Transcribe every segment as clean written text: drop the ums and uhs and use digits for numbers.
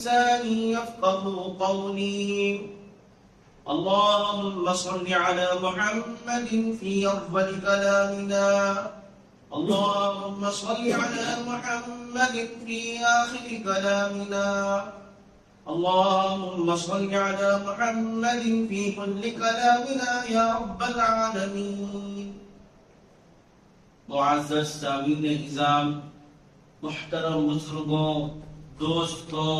لساني يفقه قولي. اللهم صل على محمد في أفضل كلامنا. اللهم صل على محمد في آخر كلامنا. اللهم صل على محمد في كل كلامنا يا رب العالمين. معزز سامعین نظام، محترم بزرگوں، دوستوں،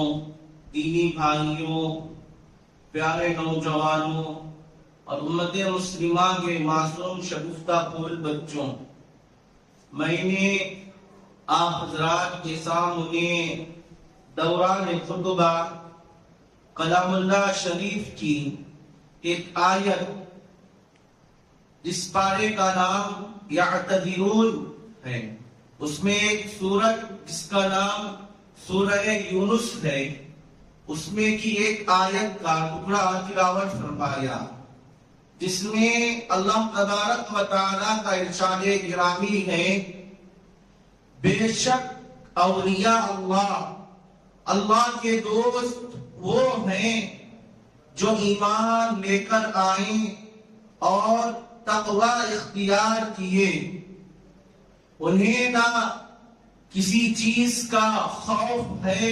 دینی بھائیوں، پیارے نوجوانوں اور امت مسلمہ کے معصوم شگفتہ پھول بچوں، میں نے آپ حضرات کے سامنے دوران خطبہ کلام اللہ شریف کی ایک آیت، جس پارے کا نام یعتذرون ہے، اس میں ایک سورت جس کا نام سورہ یونس ہے، اس میں کی ایک آیت کا ٹکڑا تلاوت فرمایا، جس میں اللہ تبارک و تعالیٰ کا ارشاد گرامی ہے: بے شک اولیاء اللہ کے دوست وہ ہیں جو ایمان لے کر آئیں اور تقوی اختیار کیے، انہیں نہ کسی چیز کا خوف ہے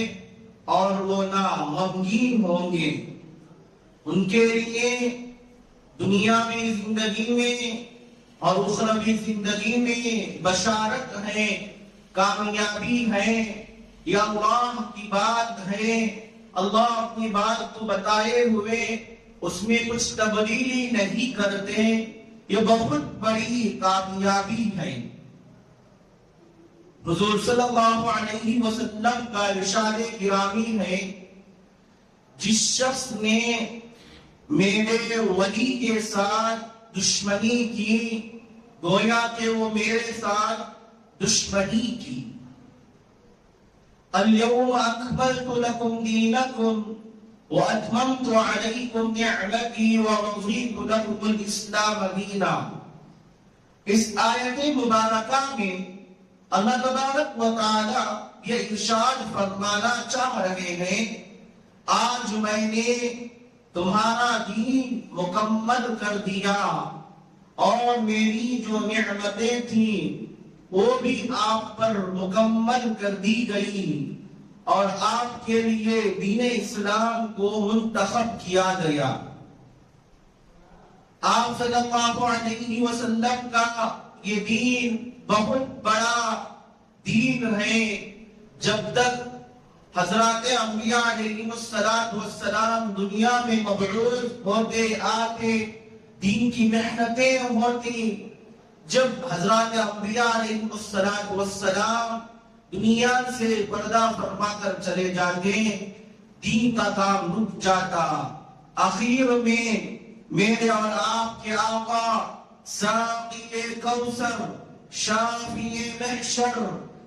اور وہ نہ غمگین ہوں گے۔ ان کے لیے دنیا میں زندگی میں اور اخروی زندگی میں بشارت ہے، کامیابی ہے۔ یہ اللہ کی بات ہے، اللہ اپنی بات کو بتائے ہوئے اس میں کچھ تبدیلی نہیں کرتے، یہ بہت بڑی کامیابی ہے۔ حضور صلی اللہ علیہ وسلم کا ارشاد گرامی ہے: جس شخص نے میرے ولی کے ساتھ دشمنی کی، گویا کہ وہ میرے ساتھ دشمنی کی۔ اليوم اکملت لکم دینکم واتممت علیکم نعمتی ورضیت لکم الاسلام دینا۔ اس آیت مبارکہ میں اللہ تبارک و تعالی یہ ارشاد فرمانا چاہ رہے ہیں: آج میں نے تمہارا دین مکمل کر دیا اور میری جو نعمتیں تھیں وہ بھی آپ پر مکمل کر دی گئی اور آپ کے لیے دین اسلام کو منتخب کیا گیا۔ آپ صلی اللہ علیہ وسلم کا یہ دین بہت بڑا دین ہے۔ جب تک حضرات انبیاء علیہ السلام دنیا میں مبعوث ہوتے آتے، دین کی محنتیں ہوتی۔ جب حضرات انبیاء علیہ السلام دنیا سے پردہ فرما کر چلے جاتے، دین کا کام رک جاتا۔ آخر میں میرے اور آپ کے آقا ساقی کوثر، شافی محشر،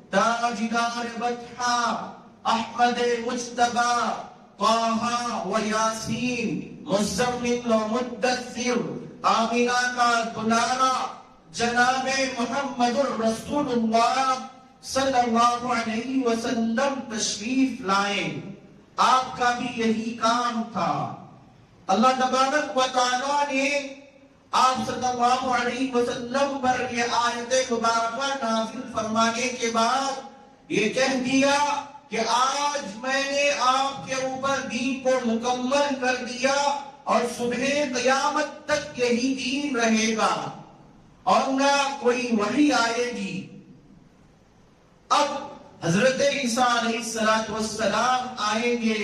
تاجدار بطحا، احمد مجتبی، طٰہٰ و یاسین، مزمل و مدثر، آمینہ کا دلارا جناب محمد الرسول اللہ صلی اللہ علیہ وسلم تشریف لائیں۔ آپ کا بھی یہی کام تھا۔ اللہ تبارک و تعالیٰ نے آپ صلی اللہ علیہ وسلم پر یہ آیت مبارکہ نازل فرمانے کے بعد یہ کہہ دیا کہ آج میں نے آپ کے اوپر دین کو مکمل کر دیا اور صبح قیامت تک یہی دین رہے گا اور نہ کوئی وحی آئے گی۔ اب حضرت عیسیٰ علیہ السلام آئیں گے،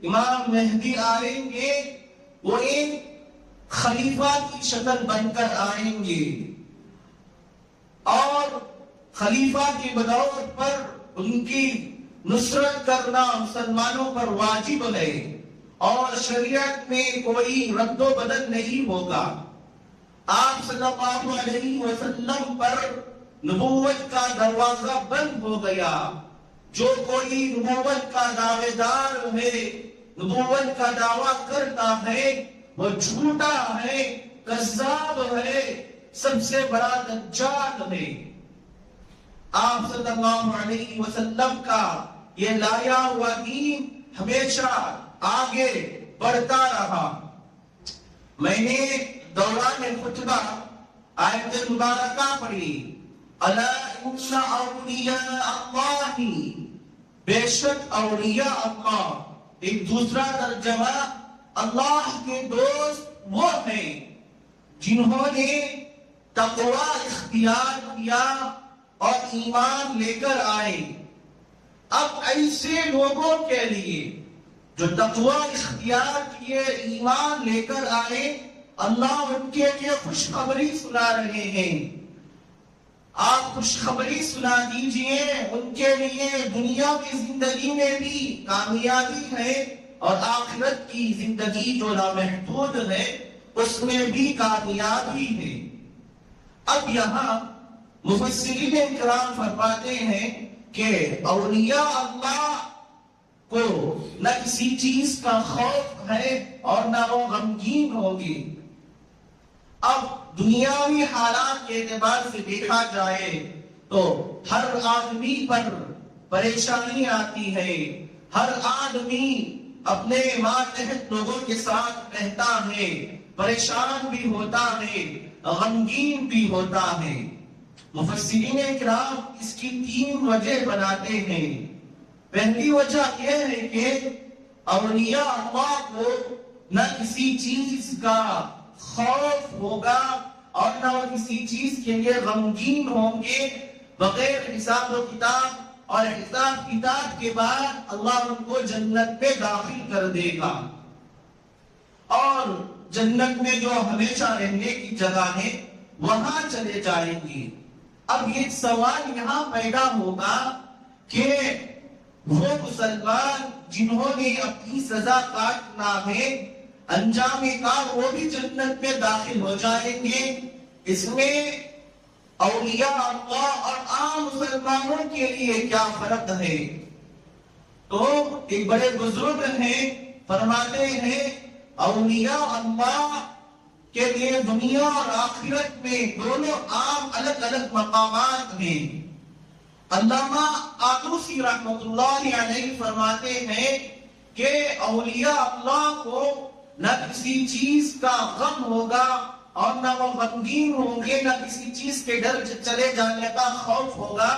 امام مہدی آئیں گے، وہ ایک خلیفہ کی شکل بن کر آئیں گے اور خلیفہ کی بدولت پر ان کی نصرت کرنا مسلمانوں پر واجب ہے اور شریعت میں کوئی رد و بدل نہیں ہوگا۔ آپ صلی اللہ علیہ وسلم پر نبوت کا دروازہ بند ہو گیا۔ جو کوئی نبوت کا دعوے دار ہے، نبوت کا دعویٰ کرتا ہے، وہ جھوٹا ہے، کذاب ہے، سب سے بڑا دجال ہے۔ آپ صلی اللہ علیہ وسلم کا یہ لایا ہوا دین ہمیشہ آگے بڑھتا رہا۔ میں نے دوران خطبہ آیت مبارکہ پڑھی، الا ان اولیاء اللہ، بے شک اولیاء اللہ، ایک دوسرا ترجمہ اللہ کے دوست وہ ہیں جنہوں نے تقوی اختیار کیا اور ایمان لے کر آئے۔ اب ایسے لوگوں کے لیے جو تقوی اختیار کیے، ایمان لے کر آئے، اللہ ان کے لیے خوشخبری سنا رہے ہیں۔ آپ خوشخبری سنا دیجئے، ان کے لیے دنیا کی زندگی میں بھی کامیابی ہے اور آخرت کی زندگی جو لامحدود ہے اس میں بھی کامیابی ہے۔ اب یہاں مفسرین کرام فرماتے ہیں کہ اولیاء اللہ کو نہ کسی چیز کا خوف ہے اور نہ وہ غمگین ہوگی۔ اب دنیاوی حالات کے اعتبار سے دیکھا جائے تو ہر آدمی پر پریشانی آتی ہے، ہر آدمی اپنے ماتحت لوگوں کے ساتھ رہتا ہے، پریشان بھی ہوتا ہے، غمگین بھی ہوتا ہے۔ مفسرین کرام اس کی 3 وجہ بناتے ہیں۔ پہلی وجہ یہ ہے کہ اولیاء اللہ کو نہ کسی چیز کا خوف ہوگا اور نہ وہ کسی چیز کے لیے غمگین ہوں گے۔ بغیر حساب و کتاب اور حساب کتاب کے بعد اللہ ان کو جنت میں داخل کر دے گا، اور جنت میں جو ہمیشہ رہنے کی جگہ ہے وہاں چلے جائیں گے۔ اب یہ سوال یہاں پیدا ہوگا کہ وہ مسلمان جنہوں نے اپنی سزا کاٹنا ہے، انجام کار وہ بھی جنت میں داخل ہو جائیں گے۔ اس میں اولیاء اللہ اور عام مسلمانوں کے لیے کیا فرق ہے؟ تو ایک بڑے بزرگ ہیں، فرماتے ہیں اولیاء اللہ کے لیے دنیا اور آخرت میں دونوں عام الگ الگ مقامات ہیں۔ علامہ آلوسی رحمۃ اللہ علیہ فرماتے ہیں کہ اولیاء اللہ کو نہ کسی چیز کا غم ہوگا اور نہ وہ غمگین ہوں گے، نہ کسی چیز کے ڈر چلے جانے کا خوف ہوگا،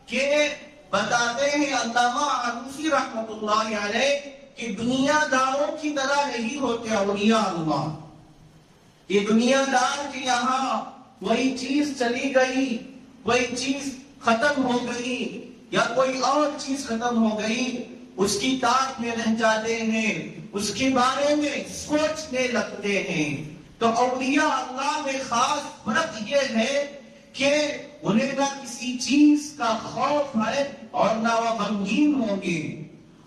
کہ بتاتے ہیں علامہ آلوسی رحمۃ اللہ علیہ کہ دنیا داروں کی طرح نہیں ہوتے اولیاء اللہ۔ یہ دنیا دار کے یہاں وہی چیز چلی گئی، وہی چیز ختم ہو گئی یا کوئی اور چیز ختم ہو گئی، اس کی تاک میں رہ جاتے ہیں، اس کے بارے میں سوچنے لگتے ہیں۔ تو اولیاء اللہ میں خاص فرق یہ ہے کہ انہیں نہ کسی چیز کا خوف ہے اور نہ وہ غمگین ہوں گے۔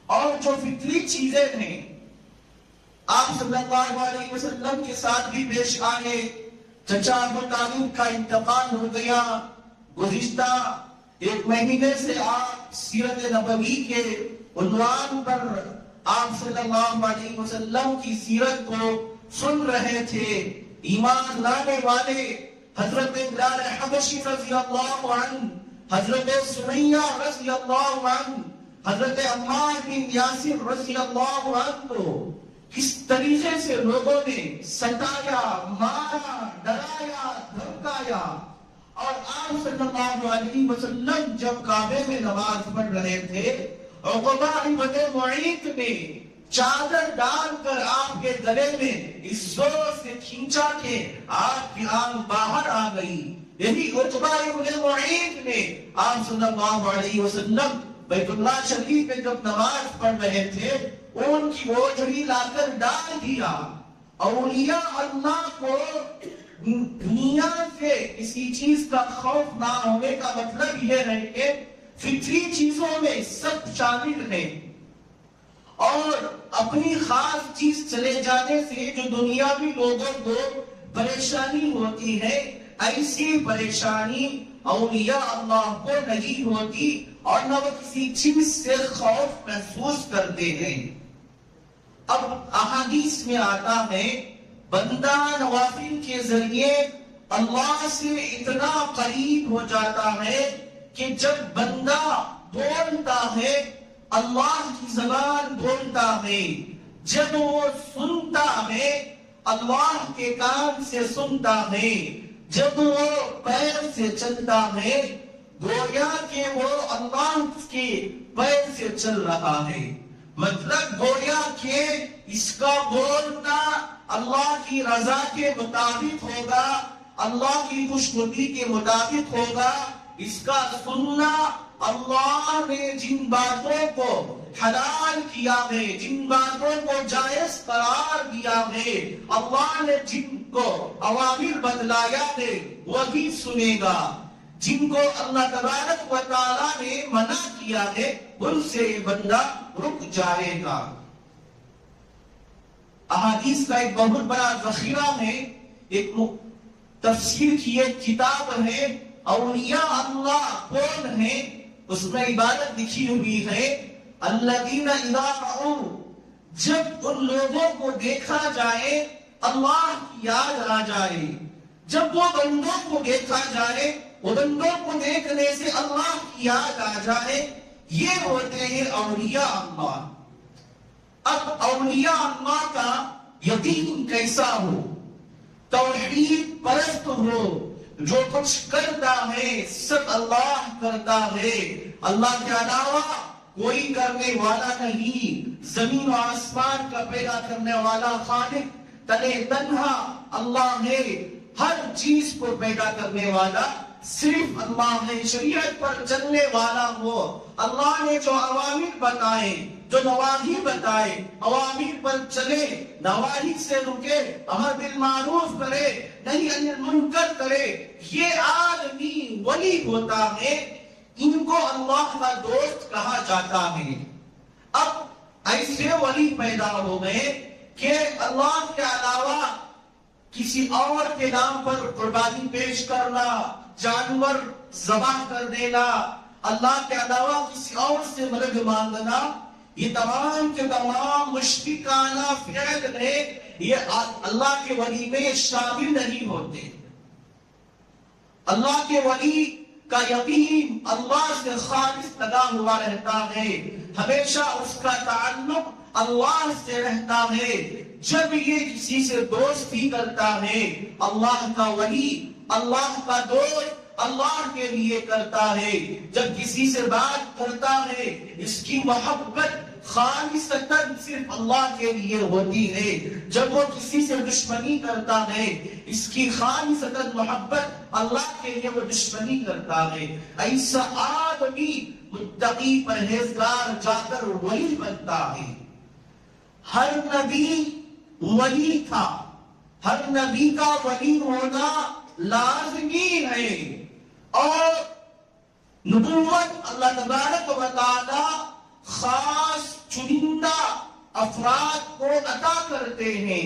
اور جو فطری چیزیں ہیں آپ صلی اللہ علیہ وسلم کے ساتھ بھی پیش آئے، چچا ابو طالب کا انتقال ہو گیا، گزشتہ 1 مہینے سے آپ سیرت نبوی کے عنوان پر آپ صلی اللہ علیہ وسلم کی سیرت کو سن رہے تھے۔ ایمان لانے والے حضرت بلال حبشی رضی اللہ عنہ، حضرت سمیہ رضی اللہ عنہ، حضرت عمار بن یاسر رضی اللہ عنہ کو کس طریقے سے لوگوں نے ستایا، مارا، ڈرایا، دھمکایا، اور آپ صلی اللہ علیہ وسلم جب کعبے میں نماز پڑھ رہے تھے، عقبہ بن معیط نے چادر ڈال کر آپ کے گلے میں اس زور سے کھینچا کہ آپ کی آنکھ باہر آ گئی۔ یہی عقبہ بن معیط نے آپ صلی اللہ علیہ وسلم بیت اللہ شریف میں جب نماز پڑھ رہے تھے ان کی بوجھڑی لا کر ڈال دیا۔ اولیاء اللہ کو دنیا سے کسی چیز کا خوف نہ ہونے کا مطلب یہ ہے کہ فطری چیزوں میں سب شامل ہیں، اور اپنی خاص چیز چلے جانے سے جو دنیاوی لوگوں کو پریشانی ہوتی ہے، ایسی پریشانی اولیاء اللہ کو نہیں ہوتی اور نہ وہ کسی چیز سے خوف محسوس کرتے ہیں۔ اب احادیث میں آتا ہے بندہ نوافل کے ذریعے اللہ سے اتنا قریب ہو جاتا ہے کہ جب بندہ بولتا ہے اللہ کی زبان بولتا ہے، جب وہ سنتا ہے اللہ کے کان سے سنتا ہے، جب وہ پیر سے چلتا ہے گویا کہ وہ اللہ کے پیر سے چل رہا ہے۔ مطلب گویا کہ اس کا بولنا اللہ کی رضا کے مطابق ہوگا، اللہ کی خوشنودی کے مطابق ہوگا۔ اس کا سننا اللہ نے جن باتوں کو حلال کیا ہے، جن باتوں کو جائز قرار دیا ہے، اللہ نے جن کو اوامر بتلایا ہے وہی سنے گا۔ جن کو اللہ تبارک و تعالیٰ نے منع کیا ہے ان سے یہ بندہ رک جائے گا۔ احادیث کا ایک بہت بڑا ذخیرہ ہے، ایک تفسیر کی ایک کتاب ہے اولیاء اللہ کون ہے، اس میں عبارت لکھی ہوئی ہے الذین اذا رأوا، جب ان لوگوں کو دیکھا جائے اللہ کی یاد آ جائے، جب وہ بندوں کو دیکھا جائے، وہ بندوں کو دیکھنے سے اللہ کی یاد آ جائے، یہ ہوتے ہیں اولیاء اللہ۔ اب اولیاء اللہ کا یقین کیسا ہو؟ توحید پرست ہو، جو کچھ کرتا ہے سب اللہ کرتا ہے، اللہ کے علاوہ کوئی کرنے والا نہیں، زمین و آسمان کا پیدا کرنے والا خالق تنے تنہا اللہ ہے، ہر چیز کو پیدا کرنے والا صرف اللہ ہے، شریعت پر چلنے والا ہو، اللہ نے جو اوامر بتائے، جو نواہی بتائے، اوامر پر چلے، نواہی سے رکے، امر بالمعروف کرے، نہی عن المنکر کرے، یہ آدمی ولی ہوتا ہے، ان کو اللہ کا دوست کہا جاتا ہے۔ اب ایسے ولی پیدا ہو گئے کہ اللہ کے علاوہ کسی اور کے نام پر قربانی پیش کرنا، جانور ذبح کر دینا، اللہ کے علاوہ کسی اور سے مدد مانگنا، یہ تمام کے تمام مشرکانہ فعل ہے، یہ اللہ کے ولی میں شامل نہیں ہوتے۔ اللہ کے ولی کا یقین اللہ سے خالص لگا ہوا رہتا ہے، ہمیشہ اس کا تعلق اللہ سے رہتا ہے۔ جب یہ کسی سے دوستی کرتا ہے اللہ کا ولی، اللہ کا دوست اللہ کے لیے کرتا ہے، جب کسی سے بات کرتا ہے اس کی محبت خالصتاً صرف اللہ کے لیے ہوتی ہے، جب وہ کسی سے دشمنی کرتا ہے اس کی خالصتاً محبت اللہ کے لیے وہ دشمنی کرتا ہے۔ ایسا آدمی متقی پرہیزگار جا کر ولی بنتا ہے۔ ہر نبی ولی تھا، ہر نبی کا ولی ہونا لازمی ہے، اور نبوت اللہ تبارک و تعالی خاص چنندہ افراد کو عطا کرتے ہیں،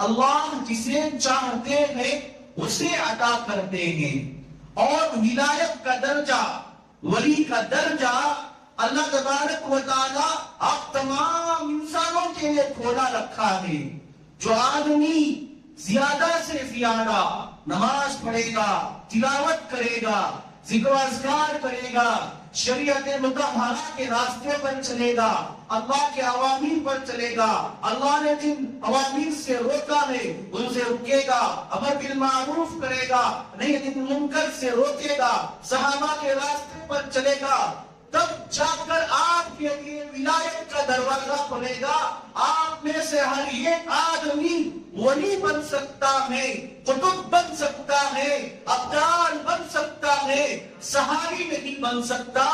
اللہ جسے چاہتے ہیں اسے عطا کرتے ہیں۔ اور ولایت کا درجہ، ولی کا درجہ اللہ تبارک و تعالی آپ تمام انسانوں کے لیے کھولا رکھا ہے۔ جو آدمی زیادہ سے زیادہ نماز پڑھے گا، تلاوت کرے گا، ذکر و اذکار کرے گا، شریعت مطہرہ کے راستے پر چلے گا، اللہ کے اوامر پر چلے گا، اللہ نے جن اوامر سے روکا ہے ان سے رکے گا، امر بالمعروف کرے گا، نہیں عن المنکر سے روکے گا، صحابہ کے راستے پر چلے گا، تب جا کر آپ کے لیے ولایت کا دروازہ کھلے گا۔ آپ میں سے ہر ایک آدمی ولی بن سکتا ہے، قطب بن سکتا ہے، ابدال بن سکتا ہے، صحابی نہیں بن سکتا۔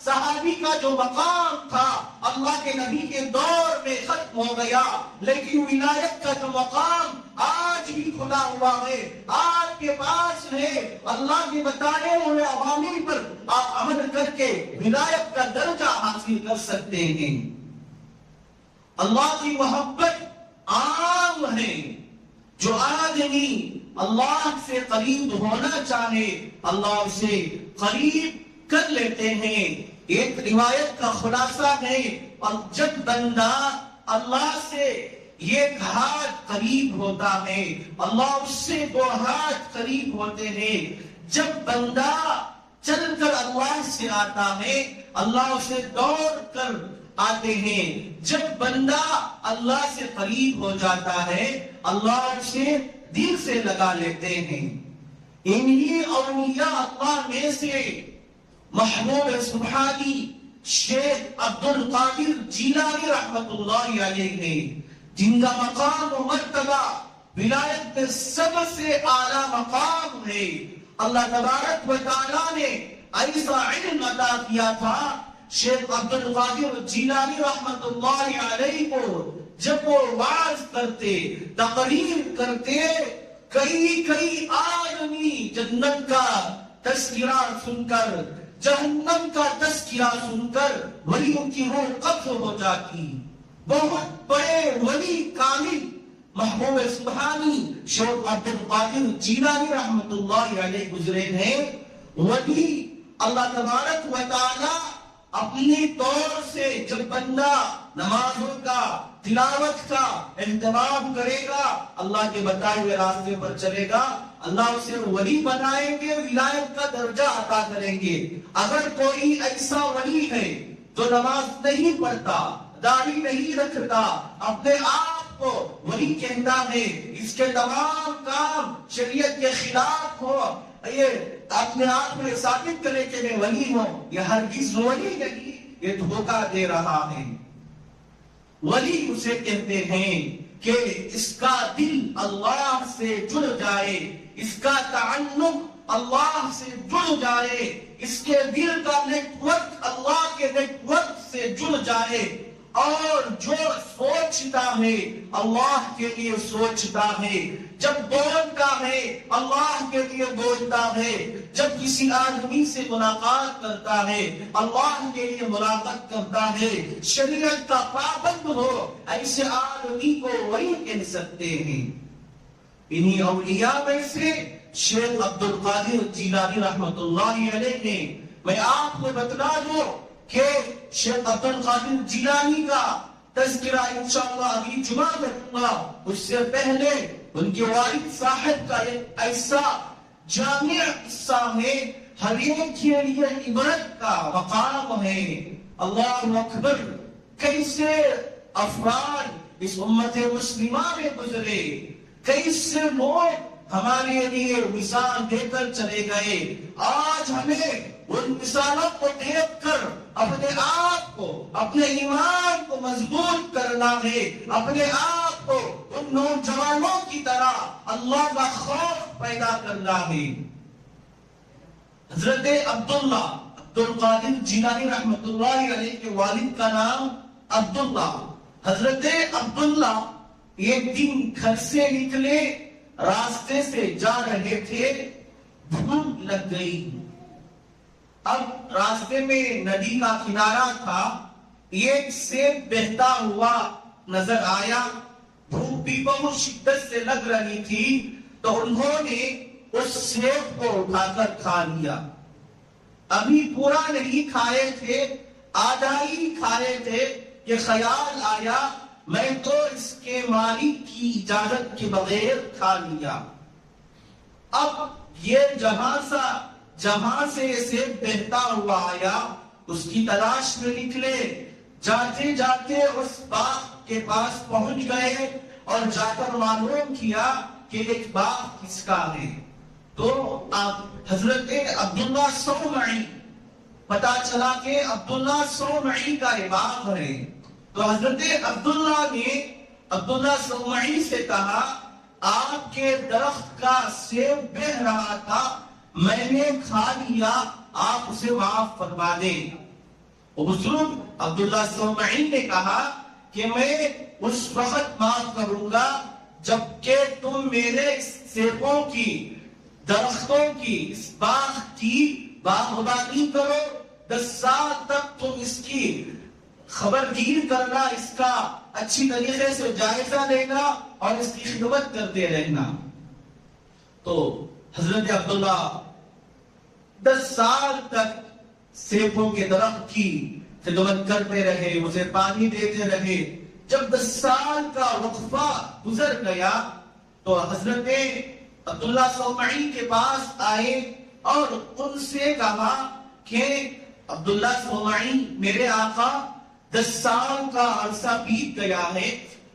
صحابی کا جو مقام تھا اللہ کے نبی کے دور میں ختم ہو گیا، لیکن ولایت کا جو مقام آج بھی کھلا ہوا ہے، آپ کے پاس ہے، اللہ کے بتائے ہوئے اوامر پر آپ عمل کر کے ولایت کا درجہ حاصل کر سکتے ہیں۔ اللہ کی محبت عام ہے، جو آدمی اللہ سے قریب ہونا چاہے اللہ اسے قریب کر لیتے ہیں۔ ایک روایت کا خلاصہ ہے، اور جب بندہ اللہ سے ایک ہاتھ قریب ہوتا ہے اللہ اس سے 2 ہاتھ قریب ہوتے ہیں۔ جب بندہ چل کر اللہ سے آتا ہے اللہ اسے دوڑ کر آتے ہیں. جب بندہ اللہ سے قریب ہو جاتا ہے اللہ اسے دل سے لگا لیتے ہیں. انہی اولیاء اللہ میں سے محبوب سبحانی شیخ عبد القادر جیلانی رحمت اللہ علیہ ہیں، جن کا مقام و مرتبہ ولایت میں سب سے اعلیٰ مقام ہے. اللہ تبارک و تعالیٰ نے ایسا علم عطا کیا تھا شیخ عبد القادر جیلانی رحمت اللہ علیہ کو. جب وہ وعظ کرتے، تقریر کرتے، کئی آدمی جنت کا تذکرہ سن کر، جہنم کا تذکرہ سن کر ولیوں کی روح قبض ہو جاتی. بہت بڑے ولی کامل محبوب سبحانی شیخ عبد القادر جیلانی رحمت اللہ علیہ گزرے ہیں. ولی اللہ تبارک و تعالی اپنی طور سے جب بندہ نمازوں کا، تلاوت کا اہتمام کرے گا، اللہ کے بتائے ہوئے راستے پر چلے گا، اللہ اسے ولی بنائیں گے، ولایت کا درجہ عطا کریں گے. اگر کوئی ایسا ولی ہے جو نماز نہیں پڑھتا، داڑھی نہیں رکھتا، اپنے آپ کو ولی کہتا ہے، اس کے تمام کام شریعت کے خلاف ہو، یہ اپنے آپ کو ثابت کرے کہ میں ولی ہوں، یہ ہرگز ولی نہیں، یہ دھوکہ دے رہا ہے. ولی اسے کہتے ہیں کہ اس کا دل اللہ سے جڑ جائے، اس کا تعلق اللہ سے جڑ جائے، اس کے دل کا نیٹ ورک اللہ کے نیٹ ورک سے جڑ جائے، اور جو سوچتا ہے اللہ کے لیے سوچتا ہے، جب بولتا ہے اللہ کے لیے بولتا ہے، جب کسی آدمی سے ملاقات کرتا ہے اللہ کے لیے ملاقات کرتا ہے، شریعت کا پابند ہو، ایسے آدمی کو ولی کہہ سکتے ہیں. انہی اولیاء میں سے شیخ عبد القادر جیلانی رحمت اللہ علیہ نے. میں آپ کو بتلا دوں کہ شیخ عبد القادر جیلانی کا تذکرہ انشاءاللہ اگلی جمعہ کروں گا. اس سے پہلے ان کے والد صاحب کا ایک ایسا جامع قصہ ہے، ہر ایک کے لیے عبرت کا مقام ہے. اللہ اکبر، کیسے افراد اس امت مسلمہ میں گزرے، کیسے لوگ ہمارے لیے مثال دے کر چلے گئے. آج ہمیں ان مثالوں کو دیکھ کر اپنے آپ کو، اپنے ایمان کو مضبوط کرنا ہے، اپنے آپ کو ان نوجوانوں کی طرح اللہ کا خوف پیدا کرنا ہے. حضرت عبداللہ عبد القادر جیلانی رحمت اللہ علیہ کے والد کا نام عبداللہ. حضرت عبداللہ ایک دن گھر سے نکلے، راستے سے جا رہے تھے، بھوک لگ گئی. اب راستے میں ندی کا کنارہ تھا، ایک سیب بہتا ہوا نظر آیا. بھوک بھی بہت شدت سے لگ رہی تھی تو انہوں نے اس سیب کو اٹھا کر کھا لیا. ابھی پورا نہیں کھائے تھے، آدھا ہی کھائے تھے کہ خیال آیا میں تو اس کے مالک کی اجازت کے بغیر کھا لیا. اب یہ جہاں سے سیب بہتا ہوا آیا اس کی تلاش میں نکلے. جاتے جاتے اس باغ کے پاس پہنچ گئے اور جا کر معلوم کیا کہ ایک باغ کس کا ہے. تو حضرت عبداللہ صومعی، پتا چلا کہ عبداللہ صومعی کا یہ باغ ہے. تو حضرت عبداللہ نے عبداللہ صومعی سے کہا آپ کے درخت کا سیب بہ رہا تھا، میں نے کھا لیا، آپ اسے معاف فرما دیں. بزرگ عبداللہ صومعی نے کہا کہ میں اس وقت معاف کروں گا جبکہ تم میرے اس سیبوں کی، درختوں کی، اس باغ کی باغبانی کرو. 10 سال تک تم اس کی خبرگیر کرنا، اس کا اچھی طریقے سے جائزہ لینا اور اس کی خدمت کرتے رہنا. تو حضرت عبداللہ 10 سال تک سیبوں کے درخت کی خدمت کرتے رہے، اسے پانی دیتے رہے. جب 10 سال کا وقفہ گزر گیا تو حضرت عبداللہ صومعی کے پاس آئے اور ان سے کہا کہ عبداللہ صومعی، میرے آقا 10 سال کا عرصہ بیت گیا ہے،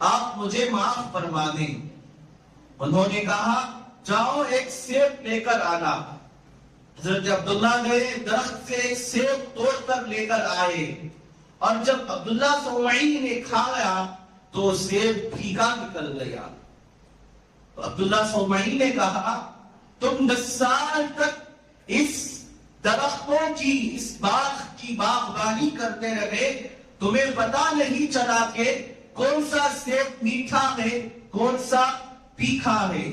آپ مجھے معاف فرما دیں۔ انہوں نے کہا جاؤ ایک سیب لے کر آنا۔ حضرت عبداللہ گئے، درخت سے ایک سیب توڑ کر لے کر آئے، اور جب عبداللہ صومعی نے کھایا تو سیب پھیکا نکل گیا۔ تو عبداللہ صومعی نے کہا تم 10 سال تک اس درختوں کی، اس باغ کی باغبانی کرتے رہے، تمہیں پتا نہیں چلا کہ کون سا سیب میٹھا ہے کون سا پھیکا ہے۔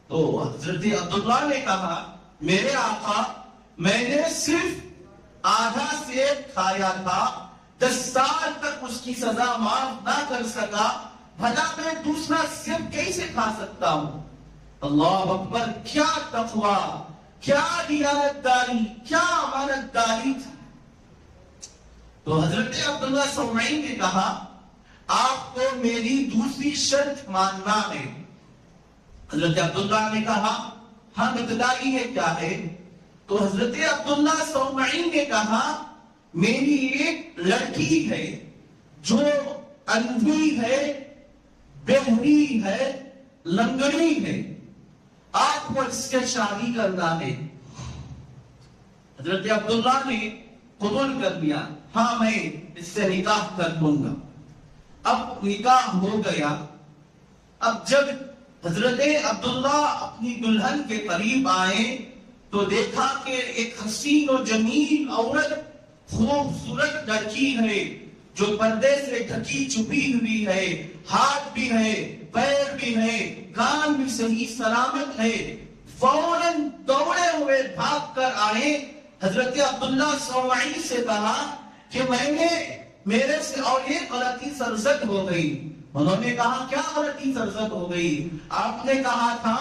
تو حضرت عبداللہ نے کہا میرے آقا میں نے صرف آدھا سیب کھایا تھا، 10 سال تک اس کی سزا معاف نہ کر سکا، بھلا میں دوسرا سیب کیسے کھا سکتا ہوں؟ اللہ اکبر! کیا تقوی، کیا دیانتداری، کیا امانتداری تھی۔ تو حضرت عبداللہ صومعی نے کہا آپ کو میری دوسری شرط ماننا ہے۔ حضرت عبداللہ نے کہا ہاں بتلائیے کیا ہے؟ تو حضرت عبداللہ صومعی نے کہا میری ایک لڑکی ہے جو اندھی ہے، بہری ہے، لنگڑی ہے، آپ کو اس سے شادی کرنا ہے۔ حضرت عبداللہ نے قبول کر لیا، ہاں میں اس سے نکاح کر لوں گا۔ اب نکاح ہو گیا۔ اب جب حضرت عبداللہ اپنی دلہن کے قریب آئے تو دیکھا کہ ایک حسین و جمیل عورت، خوبصورت لڑکی ہے جو پردے سے ڈھکی چھپی ہوئی ہے، ہاتھ بھی ہے، پیر بھی ہے، کان بھی صحیح سلامت ہے۔ فوراً دوڑے ہوئے بھاگ کر آئے، حضرت عبداللہ صومعی سے کہا کہ میرے سے اور یہ غلطی سرزد ہو گئی۔ انہوں نے کہا کیا غلطی سرزد ہو گئی؟ آپ نے کہا تھا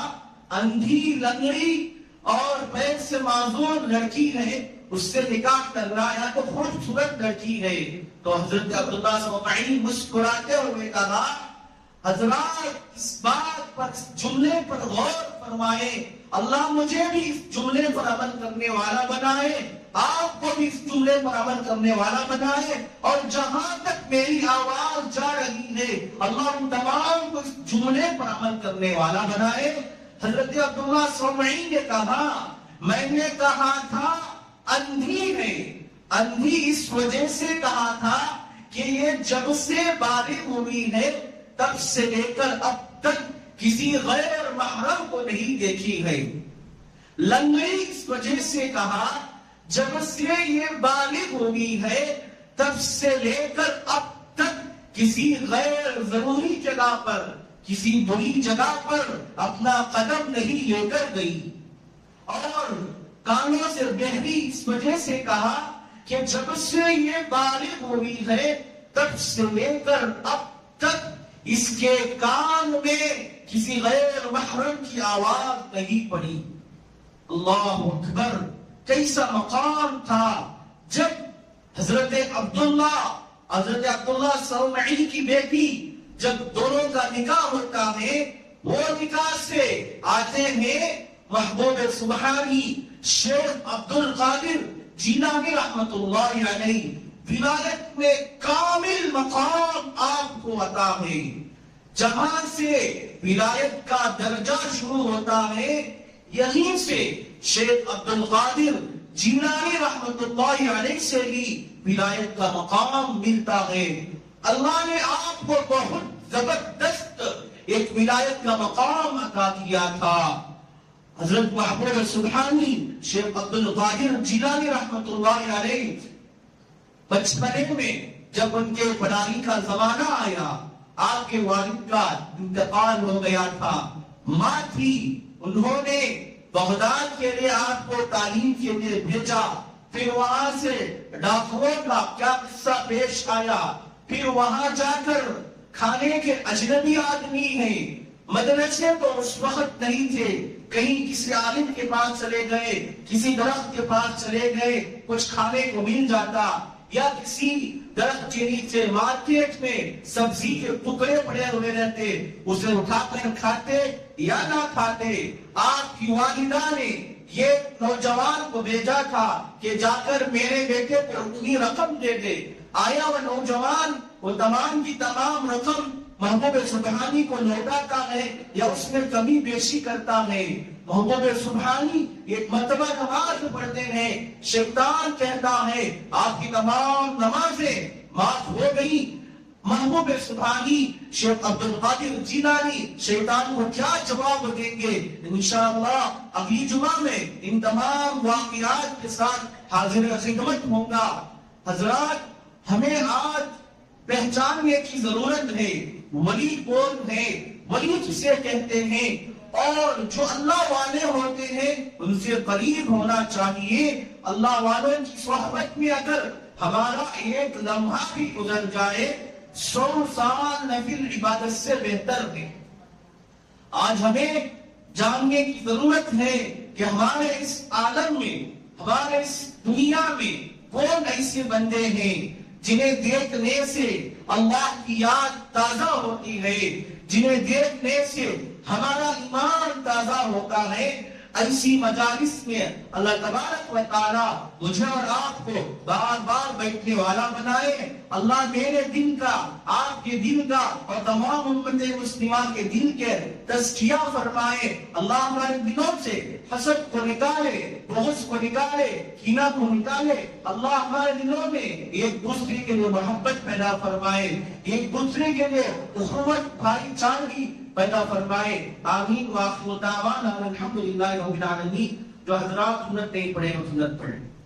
اندھی، لنگڑی اور پیر سے معذور لڑکی ہے، اس سے نکاح کرنا، یا تو خوبصورت لڑکی ہے۔ تو حضرت عبداللہ صومعی مسکراتے ہوئے کہا حضرات اس بات پر، اس جملے پر غور فرمائے، اللہ مجھے بھی اس جملے پر عمل کرنے والا بنائے، آپ کو بھی اس جملے پر عمل کرنے والا بنائے، اور جہاں تک میری آواز جا رہی ہے اللہ ان تمام کو اس جملے پر عمل کرنے والا بنائے۔ حضرت عبداللہ صومعی نے کہا میں نے کہا تھا اندھی ہے، اندھی اس وجہ سے کہا تھا کہ یہ جب سے بالغ ہوئی ہے تب سے لے کر اب تک کسی غیر محرم کو نہیں دیکھی ہے۔ لنگڑی اس وجہ سے کہا جب سے یہ بالغ ہوئی ہے تب سے لے کر اب تک کسی غیر ضروری جگہ پر، کسی بری جگہ پر اپنا قدم نہیں لے کر گئی۔ اور کانوں سے بہری اس وجہ سے کہا کہ جب سے یہ بالغ ہوئی ہے تب سے لے کر اب تک اس کے کان میں کسی غیر محرم کی آواز نہیں پڑی۔ اللہ اکبر! کیسا مقام تھا جب حضرت عبداللہ صومعی کی بیٹی، جب دونوں کا نکاح ہوتا ہے، وہ نکاح سے آتے ہیں محبوب سبحانی شیخ عبد القادر جیلانی رحمت اللہ علیہ، ولایت میں کامل مقام آپ کو عطا ہے۔ جہاں سے ولایت کا درجہ شروع ہوتا ہے یہیں سے شیخ عبد القادر جیلانی رحمت اللہ علیہ سے بھی ولایت کا مقام ملتا ہے۔ اللہ نے آپ کو بہت زبردست ایک ولایت کا مقام عطا کیا تھا۔ حضرت محبوب سبحانی شیخ عبد القادر جیلانی رحمت اللہ علیہ بچپنے میں جب ان کے پڑھائی کا زمانہ آیا، آپ کے والد کا انتقال ہو گیا تھا، ماں تھی، انہوں نے بغداد کے لیے آپ کو تعلیم کے لیے بھیجا، پھر وہاں سے ڈاکوؤں کا کیا قصہ پیش آیا، پھر وہاں جا کر کھانے کے اجنبی آدمی ہیں، مدرسے تو اس وقت نہیں تھے، کہیں کسی عالم کے پاس چلے گئے، کسی درخت کے پاس چلے گئے، کچھ کھانے کو مل جاتا، یا کسی درخت کے نیچے مارکیٹ میں سبزی کے ٹکڑے پڑے ہوئے رہتے، اسے اٹھا کر کھاتے یا نہ کھاتے۔ آپ کی والدہ نے یہ نوجوان کو بھیجا تھا کہ جا کر میرے بیٹے کو اتنی رقم دے دے۔ آیا وہ نوجوان وہ تمام کی تمام رقم محبوب سبحانی کو لوٹاتا ہے یا اس میں کمی بیشی کرتا ہے؟ محبوب سبحانی ایک مرتبہ نماز پڑھتے ہیں، شیطان کہتا ہے آپ کی تمام نمازیں معاف ہو گئی۔ محبوب سبحانی شیخ عبد القادر جیلانی شیطان کو کیا جواب دیں گے؟ انشاءاللہ اگلی جمعہ میں ان تمام واقعات کے ساتھ حاضر خدمت ہوں گا۔ حضرات، ہمیں آج پہچاننے کی ضرورت ہے ولی کون ہے، ولی کسے کہتے ہیں، اور جو اللہ والے ہوتے ہیں ان سے قریب ہونا چاہیے۔ اللہ والوں کی صحبت میں اگر ہمارا ایک لمحہ بھی گزر جائے 100 سال نفل عبادت سے بہتر ہے۔ آج ہمیں جاننے کی ضرورت ہے کہ ہمارے اس عالم میں، ہمارے اس دنیا میں کون ایسے بندے ہیں جنہیں دیکھنے سے اللہ کی یاد تازہ ہوتی ہے، جنہیں دیکھنے سے ہمارا ایمان تازہ ہوتا ہے۔ ایسی مجالس میں اللہ تبارک و تعالیٰ مجھے اور آپ کو بار بار بیٹھنے والا بنائے۔ اللہ میرے دل کا، آپ کے دل کا اور تمام امت مسلمہ کے دل کے تزکیہ فرمائے۔ اللہ ہمارے دلوں سے حسد کو نکالے، بغض کو نکالے، کینہ کو نکالے۔ اللہ ہمارے دلوں میں ایک دوسرے کے لیے محبت پیدا فرمائے، ایک دوسرے کے لیے اخوت بھائی چارگی پیدا فرمائے۔ آمین وآخر دعوانا الحمدللہ رب العالمین۔ جو حضرات سنت نہیں پڑھے وہ سنت پڑھیں۔